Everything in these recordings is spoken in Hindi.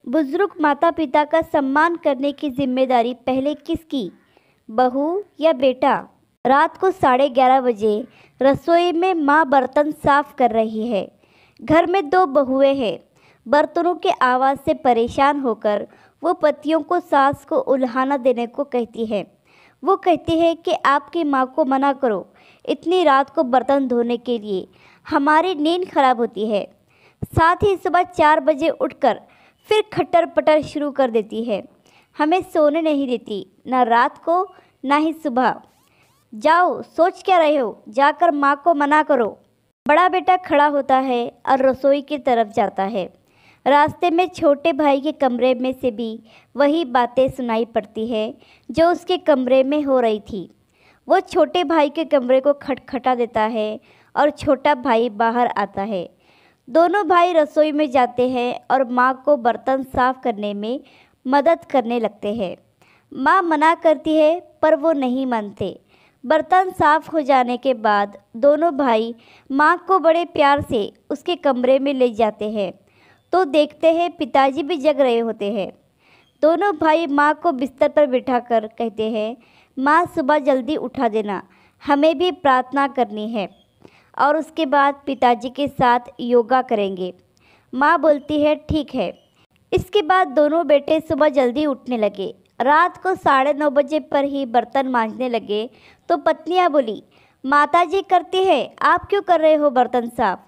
बुजुर्ग माता पिता का सम्मान करने की जिम्मेदारी पहले किसकी, बहू या बेटा? रात को 11:30 बजे रसोई में माँ बर्तन साफ कर रही है। घर में दो बहुएं हैं। बर्तनों के आवाज़ से परेशान होकर वो पतियों को सास को उल्हाना देने को कहती है। वो कहती है कि आपकी माँ को मना करो, इतनी रात को बर्तन धोने के लिए हमारी नींद खराब होती है। साथ ही सुबह 4 बजे उठकर फिर खट्टर पटर शुरू कर देती है। हमें सोने नहीं देती, ना रात को ना ही सुबह। जाओ, सोच क्या रहे हो, जाकर माँ को मना करो। बड़ा बेटा खड़ा होता है और रसोई की तरफ जाता है। रास्ते में छोटे भाई के कमरे में से भी वही बातें सुनाई पड़ती है जो उसके कमरे में हो रही थी। वो छोटे भाई के कमरे को खटखटा देता है और छोटा भाई बाहर आता है। दोनों भाई रसोई में जाते हैं और माँ को बर्तन साफ करने में मदद करने लगते हैं। माँ मना करती है पर वो नहीं मानते। बर्तन साफ हो जाने के बाद दोनों भाई माँ को बड़े प्यार से उसके कमरे में ले जाते हैं तो देखते हैं पिताजी भी जग रहे होते हैं। दोनों भाई माँ को बिस्तर पर बिठाकर कहते हैं, माँ सुबह जल्दी उठा देना, हमें भी प्रार्थना करनी है और उसके बाद पिताजी के साथ योगा करेंगे। माँ बोलती है ठीक है। इसके बाद दोनों बेटे सुबह जल्दी उठने लगे। रात को 9:30 बजे पर ही बर्तन मांजने लगे तो पत्नियाँ बोली, माताजी करती है, आप क्यों कर रहे हो बर्तन साफ?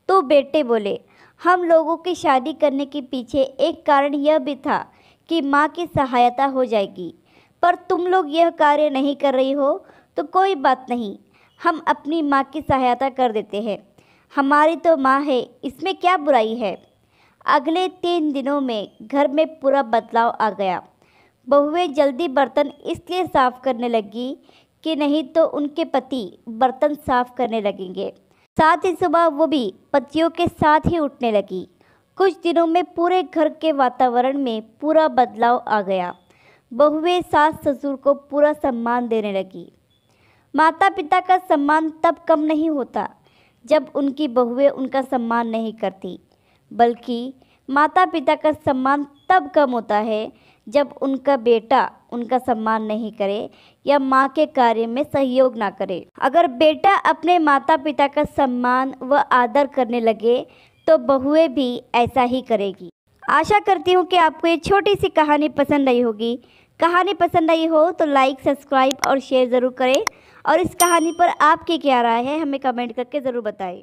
तो बेटे बोले, हम लोगों की शादी करने के पीछे एक कारण यह भी था कि माँ की सहायता हो जाएगी, पर तुम लोग यह कार्य नहीं कर रही हो तो कोई बात नहीं, हम अपनी माँ की सहायता कर देते हैं। हमारी तो माँ है, इसमें क्या बुराई है। अगले 3 दिनों में घर में पूरा बदलाव आ गया। बहुएं जल्दी बर्तन इसलिए साफ करने लगी कि नहीं तो उनके पति बर्तन साफ करने लगेंगे। साथ ही सुबह वो भी पतियों के साथ ही उठने लगी। कुछ दिनों में पूरे घर के वातावरण में पूरा बदलाव आ गया। बहुएं सास ससुर को पूरा सम्मान देने लगी। माता पिता का सम्मान तब कम नहीं होता जब उनकी बहुएं उनका सम्मान नहीं करती, बल्कि माता पिता का सम्मान तब कम होता है जब उनका बेटा उनका सम्मान नहीं करे या माँ के कार्य में सहयोग ना करे। अगर बेटा अपने माता पिता का सम्मान व आदर करने लगे तो बहुएं भी ऐसा ही करेगी। आशा करती हूँ कि आपको ये छोटी सी कहानी पसंद आई होगी। कहानी पसंद आई हो तो लाइक, सब्सक्राइब और शेयर ज़रूर करें और इस कहानी पर आपकी क्या राय है हमें कमेंट करके ज़रूर बताएं।